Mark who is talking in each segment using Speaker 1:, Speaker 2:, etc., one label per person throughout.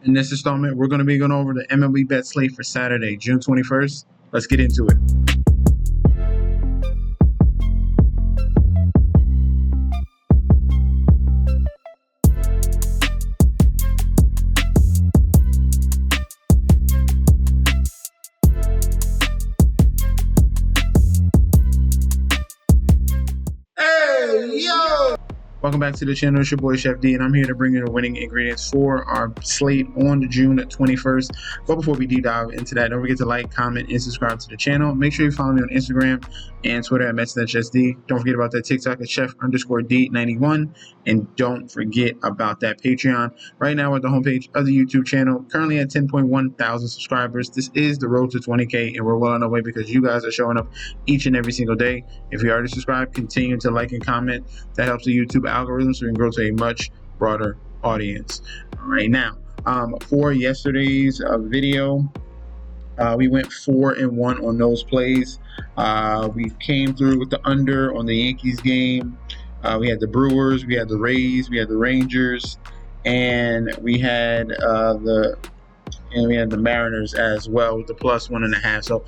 Speaker 1: In this installment, we're going to be going over the MLB bet slate for Saturday, June 21st. Let's get into it. Hey, yo! Welcome back to the channel. It's your boy Chef D, and I'm here to bring you the winning ingredients for our slate on June 21st. But before we deep dive into that, don't forget to like, comment, and subscribe to the channel. Make sure you follow me on Instagram and Twitter at MetSD. Don't forget about that TikTok at Chef_D91, and don't forget about that Patreon. Right now, we're at the homepage of the YouTube channel, currently at 10.1 thousand subscribers. This is the road to 20K, and we're well on our way because you guys are showing up each and every single day. If you already subscribed, continue to like and comment. That helps the YouTube algorithm so we can grow to a much broader audience. All right, now for yesterday's video, we went 4-1 on those plays. We came through with the under on the Yankees game. We had the Brewers, we had the Rays, we had the Rangers, and we had the Mariners as well with the +1.5. So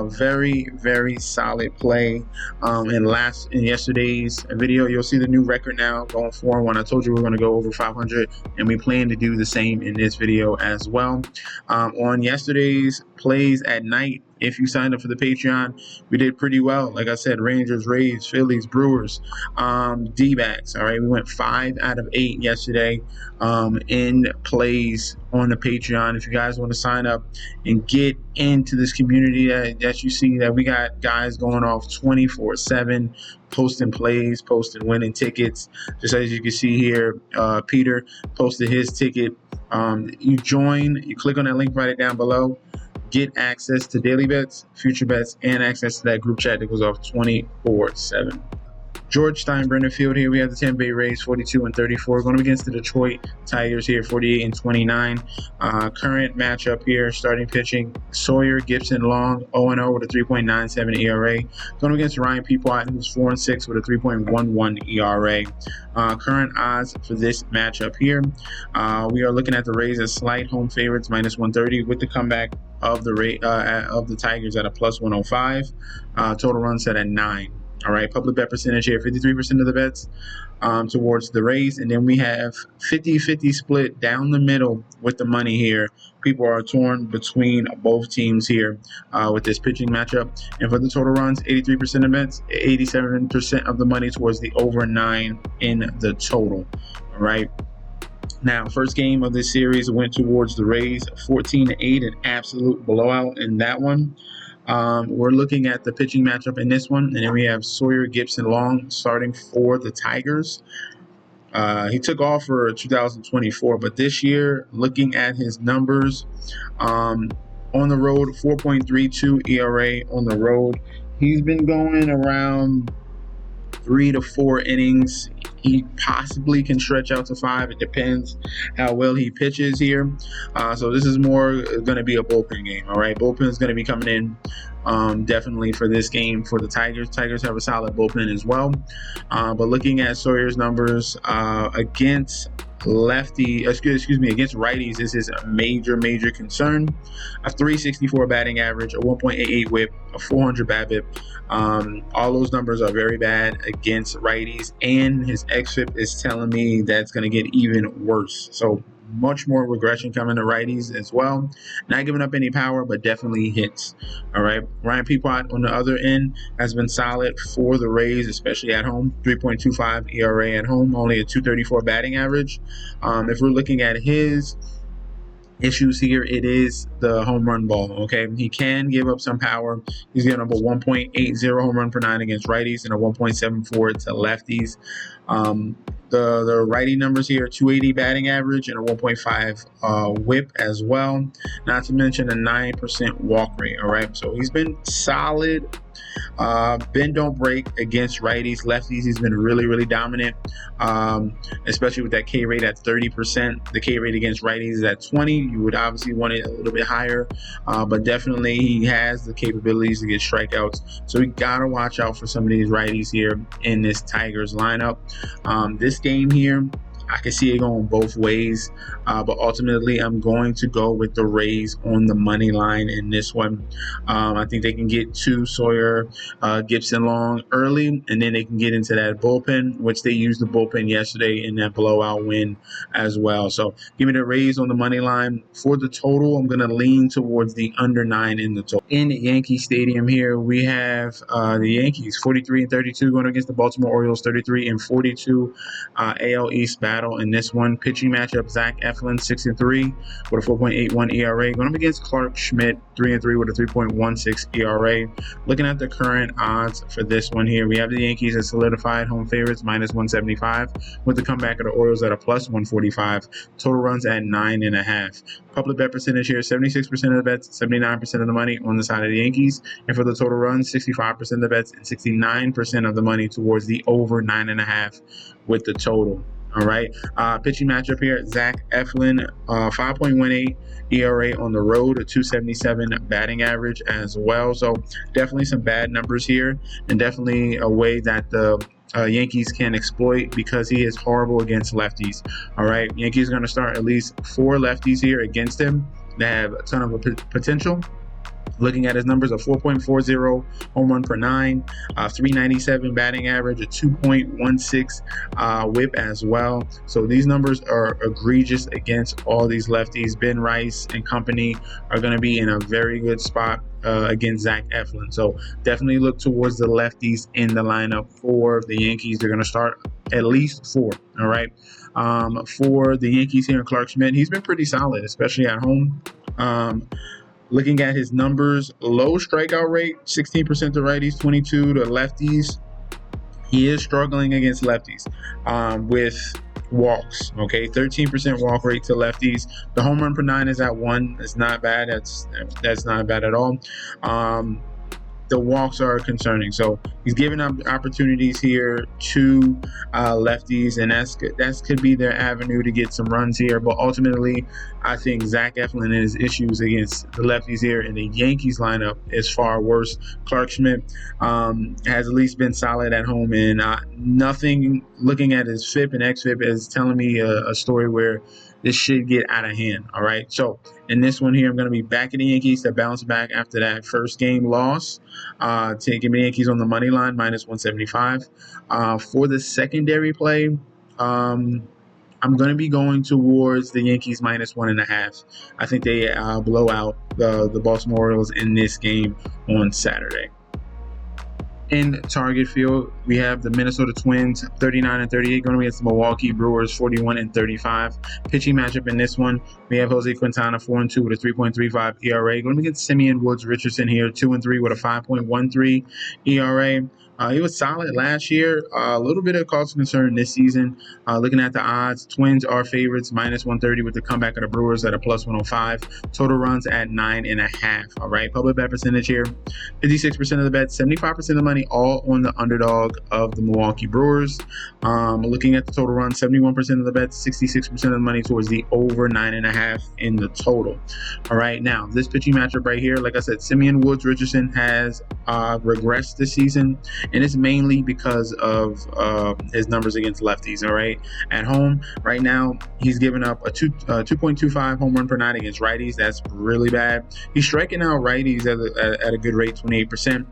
Speaker 1: very, very solid play. In yesterday's video, you'll see the new record now going 4-1. I told you we're going to go over 500, and we plan to do the same in this video as well. On yesterday's plays at night, if you signed up for the Patreon, we did pretty well. Like I said, Rangers, Rays, Phillies, Brewers, D-backs. All right, we went 5 out of 8 yesterday in plays on the Patreon. If you guys want to sign up and get into this community that you see, that we got guys going off 24/7, posting plays, posting winning tickets. Just as you can see here, Peter posted his ticket. You join, you click on that link right down below. Get access to daily bets, future bets, and access to that group chat that goes off 24/7. George Steinbrenner Field here. We have the Tampa Bay Rays 42-34 going up against the Detroit Tigers here 48-29. Current matchup here, starting pitching, Sawyer Gibson Long 0-0 with a 3.97 ERA. Going up against Ryan Peapot, who's 4-6 with a 3.11 ERA. Current odds for this matchup here. We are looking at the Rays as slight home favorites, -130, with the comeback of the Tigers at a +105. Total run set at 9. All right, public bet percentage here, 53% of the bets towards the Rays. And then we have 50-50 split down the middle with the money here. People are torn between both teams here with this pitching matchup. And for the total runs, 83% of bets, 87% of the money towards the over 9 in the total. All right. Now, first game of this series went towards the Rays, 14-8, an absolute blowout in that one. We're looking at the pitching matchup in this one, and then we have Sawyer Gibson Long starting for the Tigers. He took off for 2024, but this year, looking at his numbers, on the road, 4.32 ERA on the road. He's been going around 3 to 4 innings. He possibly can stretch out to 5. It depends how well he pitches here. So this is more going to be a bullpen game. All right, bullpen is going to be coming in definitely for this game for the Tigers. Tigers have a solid bullpen as well. But looking at Sawyer's numbers against against righties is his major concern. A 364 batting average, a 1.88 whip, a 400 BABIP. All those numbers are very bad against righties, and his xFIP is telling me that's going to get even worse. So much more regression coming to righties as well. Not giving up any power, but definitely hits. All right. Ryan Peapot on the other end has been solid for the Rays, especially at home. 3.25 ERA at home, only a 234 batting average. If we're looking at his issues here, it is the home run ball. Okay, he can give up some power. He's giving up a 1.80 home run per 9 against righties and a 1.74 to lefties. The righty numbers here, 280 batting average and a 1.5 whip as well. Not to mention a 9% walk rate. All right, so he's been solid. Bend don't break against righties. Lefties, he's been really dominant, especially with that K rate at 30%. The K rate against righties is at 20. You would obviously want it a little bit higher, but definitely he has the capabilities to get strikeouts. So we got to watch out for some of these righties here in this Tigers lineup. This game here, I can see it going both ways, but ultimately I'm going to go with the Rays on the money line in this one. I think they can get to Sawyer Gibson Long early, and then they can get into that bullpen, which they used the bullpen yesterday in that blowout win as well. So give me the Rays on the money line. For the total, I'm going to lean towards the under 9 in the total. In Yankee Stadium here, we have the Yankees 43-32 going against the Baltimore Orioles 33-42. AL East battle in this one. Pitching matchup: Zach Eflin 6-3 with a 4.81 ERA going up against Clark Schmidt 3-3 with a 3.16 ERA. Looking at the current odds for this one here, we have the Yankees as solidified home favorites -175 with the comeback of the Orioles at a +145. Total runs at 9.5. Public bet percentage here: 76% of the bets, 79% of the money on the side of the Yankees, and for the total runs, 65% of the bets and 69% of the money towards the over 9.5 with the total. All right. Pitching matchup here: Zach Eflin, 5.18 ERA on the road, a 277 batting average as well. So definitely some bad numbers here, and definitely a way that the Yankees can exploit because he is horrible against lefties. All right. Yankees are going to start at least 4 lefties here against him that have a ton of potential. Looking at his numbers, a 4.40 home run per 9, 397 batting average, a 2.16 whip as well. So these numbers are egregious against all these lefties. Ben Rice and company are going to be in a very good spot against Zach Eflin. So definitely look towards the lefties in the lineup for the Yankees. They're going to start at least 4. All right. For the Yankees here, Clark Schmidt, he's been pretty solid, especially at home. Looking at his numbers, low strikeout rate, 16% to righties, 22 to lefties. He is struggling against lefties with walks. Okay, 13% walk rate to lefties. The home run per 9 is at 1. It's not bad. That's not bad at all. The walks are concerning. So he's giving up opportunities here to lefties, and that could be their avenue to get some runs here. But ultimately, I think Zach Eflin and his issues against the lefties here in the Yankees lineup is far worse. Clark Schmidt has at least been solid at home, and nothing looking at his FIP and XFIP is telling me a story where this should get out of hand. All right. So in this one here, I'm going to be backing the Yankees to bounce back after that first game loss. Taking the Yankees on the money line -175. For the secondary play, I'm going to be going towards the Yankees -1.5. I think they blow out the Baltimore Orioles in this game on Saturday. In Target Field, we have the Minnesota Twins 39-38 going against the Milwaukee Brewers 41-35. Pitching matchup in this one, we have Jose Quintana 4-2 with a 3.35 ERA going against Simeon Woods Richardson here 2-3 with a 5.13 ERA. He was solid last year. A little bit of cause for concern this season. Looking at the odds, Twins are favorites -130 with the comeback of the Brewers at a +105. Total runs at 9.5. All right. Public bet percentage here: 56% of the bets, 75% of the money, all on the underdog of the Milwaukee Brewers. Looking at the total runs, 71% of the bets, 66% of the money towards the over 9.5 in the total. All right. Now, this pitching matchup right here, like I said, Simeon Woods Richardson has regressed this season. And it's mainly because of his numbers against lefties. All right. At home right now, he's given up a 2.25 home run per 9 against righties. That's really bad. He's striking out righties at a good rate, 28%.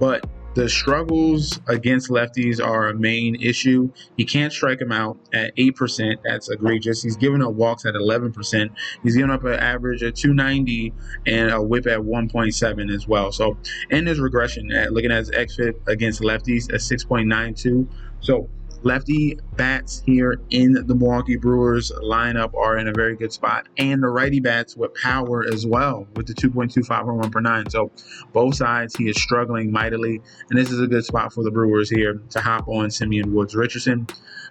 Speaker 1: But the struggles against lefties are a main issue. He can't strike them out at 8%. That's egregious. He's giving up walks at 11%. He's giving up an average of 290 and a whip at 1.7 as well. So, and there's regression looking at his xFIP against lefties at 6.92. So, lefty bats here in the Milwaukee Brewers lineup are in a very good spot, and the righty bats with power as well with the 2.25 home run per 9. So both sides, he is struggling mightily, and this is a good spot for the Brewers here to hop on Simeon Woods Richardson.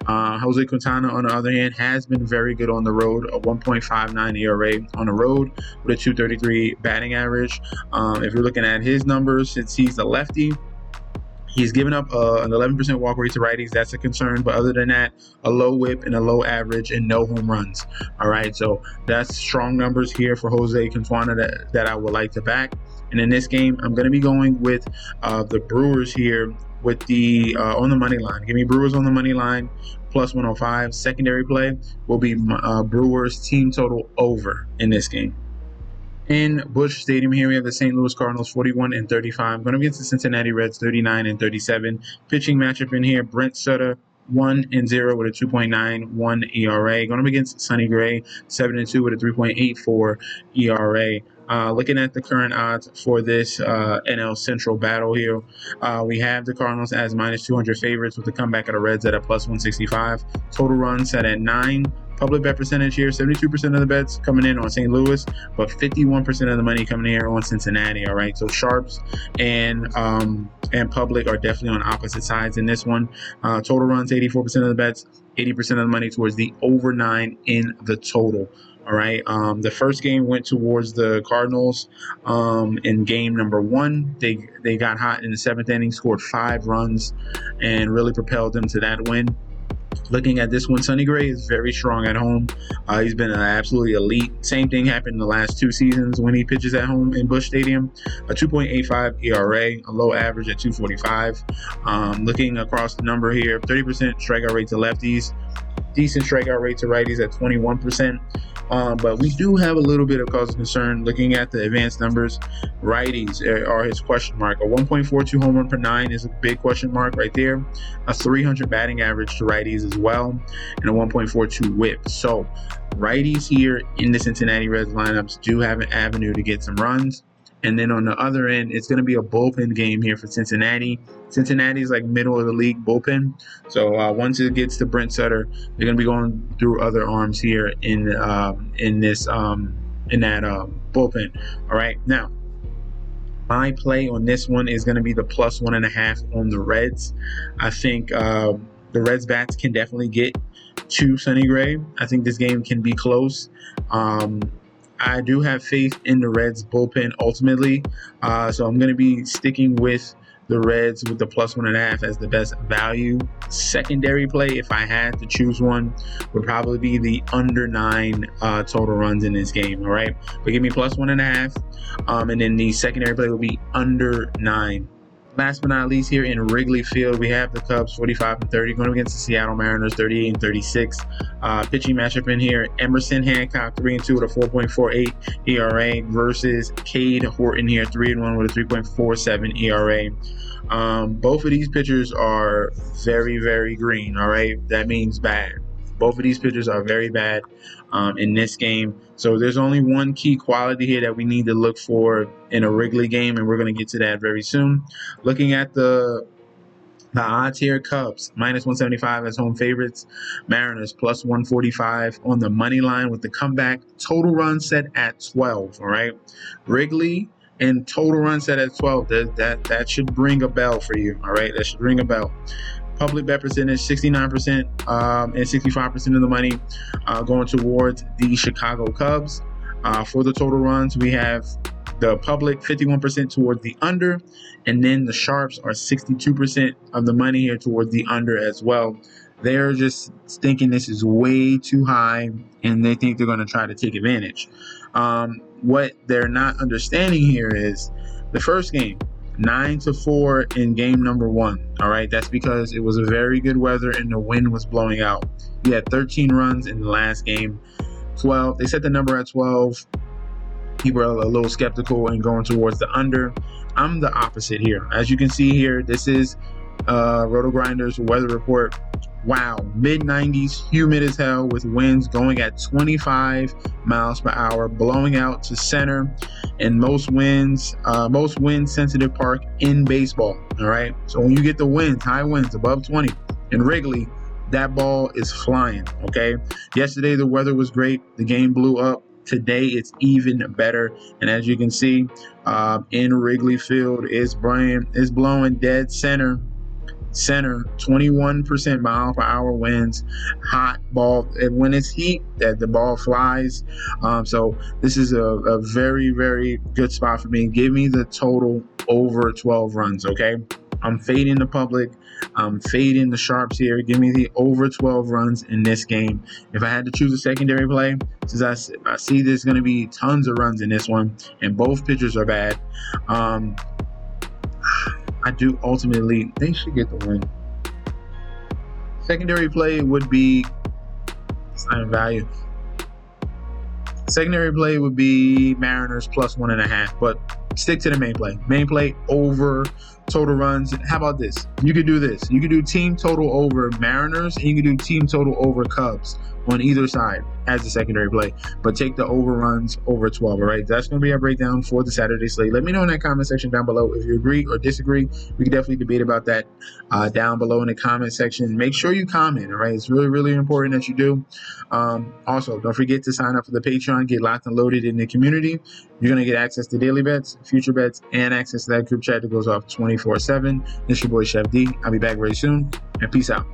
Speaker 1: Jose Quintana, on the other hand, has been very good on the road, a 1.59 ERA on the road with a 233 batting average. If you're looking at his numbers, since he's a lefty, he's given up an 11% walk rate to righties. That's a concern. But other than that, a low whip and a low average and no home runs. All right. So that's strong numbers here for Jose Quintana that I would like to back. And in this game, I'm going to be going with the Brewers here with the on the money line. Give me Brewers on the money line, plus 105. Secondary play will be Brewers team total over in this game. In Busch Stadium here, we have the St. Louis Cardinals 41-35. Going against the Cincinnati Reds 39-37. Pitching matchup in here, Brent Sutter 1-0 with a 2.91 ERA. Going up against Sonny Gray 7-2 with a 3.84 ERA. Looking at the current odds for this NL Central battle here, we have the Cardinals as minus 200 favorites with the comeback of the Reds at a plus 165. Total runs set at 9. Public bet percentage here, 72% of the bets coming in on St. Louis, but 51% of the money coming in here on Cincinnati. All right, so sharps and public are definitely on opposite sides in this one. Total runs, 84% of the bets, 80% of the money towards the over 9 in the total. All right. The first game went towards the Cardinals in game number 1. They got hot in the 7th inning, scored 5 runs, and really propelled them to that win. Looking at this one, Sonny Gray is very strong at home. He's been absolutely elite. Same thing happened in the last 2 seasons when he pitches at home in Busch Stadium. A 2.85 ERA, a low average at 245. Looking across the number here, 30% strikeout rate to lefties. Decent strikeout rate to righties at 21%. But we do have a little bit of cause of concern looking at the advanced numbers. Righties are his question mark. A 1.42 home run per 9 is a big question mark right there. A 300 batting average to righties as well, and a 1.42 whip. So righties here in the Cincinnati Reds lineups do have an avenue to get some runs. And then on the other end, it's going to be a bullpen game here for Cincinnati. Cincinnati's like middle of the league bullpen. So once it gets to Brent Sutter, they're going to be going through other arms here in that bullpen. All right. Now, my play on this one is going to be the plus 1.5 on the Reds. I think the Reds bats can definitely get to Sonny Gray. I think this game can be close. I do have faith in the Reds bullpen ultimately, so I'm going to be sticking with the Reds with the plus 1.5 as the best value. Secondary play, if I had to choose one, would probably be the under 9 total runs in this game. All right, but give me plus 1.5, and then the secondary play will be under 9. Last but not least, here in Wrigley Field, we have the Cubs 45-30 going against the Seattle Mariners 38-36. Pitching matchup in here: Emerson Hancock 3-2 with a 4.48 ERA versus Cade Horton here 3-1 with a 3.47 ERA. Both of these pitchers are very, very green. All right, that means bad. Both of these pitchers are very bad in this game. So there's only one key quality here that we need to look for in a Wrigley game, and we're going to get to that very soon. Looking at the odds here, Cubs minus 175 as home favorites. Mariners plus 145 on the money line with the comeback. Total run set at 12. All right, Wrigley and total run set at 12. That should ring a bell for you. All right, that should ring a bell. Public bet percentage 69% and 65% of the money going towards the Chicago Cubs. For the total runs, we have the public 51% towards the under, and then the sharps are 62% of the money here towards the under as well. They're just thinking this is way too high, and they think they're going to try to take advantage. What they're not understanding here is the first game, 9-4 in game number 1. All right, that's because it was a very good weather and the wind was blowing out. We had 13 runs in the last game. 12. They set the number at 12. People are a little skeptical and going towards the under. I'm the opposite here. As you can see here, this is Roto Grinders weather report. Wow, mid-90s, humid as hell with winds going at 25 miles per hour, blowing out to center, and most wind-sensitive park in baseball. All right, so when you get the winds, high winds above 20 in Wrigley, that ball is flying. Okay, yesterday the weather was great, the game blew up. Today it's even better, and as you can see, in Wrigley Field, it's blowing dead center, 21% mile per hour winds, hot ball, and when it's heat, that the ball flies. So this is a very, very good spot for me. Give me the total over 12 runs. Okay, I'm fading the public, I'm fading the sharps here. Give me the over 12 runs in this game. If I had to choose a secondary play, since I see there's going to be tons of runs in this one, and both pitchers are bad, I do ultimately, they should get the win. Secondary play would be, it's not in value. Secondary play would be Mariners plus 1.5, but stick to the main play. Main play over total runs. How about this? You could do this. You could do team total over Mariners, and you could do team total over Cubs on either side as the secondary play, but take the overruns over 12. All right, that's going to be our breakdown for the Saturday slate. Let me know in that comment section down below if you agree or disagree. We can definitely debate about that down below in the comment section. Make sure you comment. All right, it's really, really important that you do. Also, don't forget to sign up for the Patreon, get locked and loaded in the community. You're going to get access to daily bets, future bets, and access to that group chat that goes off 24/7. This is your boy Chef D. I'll be back very soon, and peace out.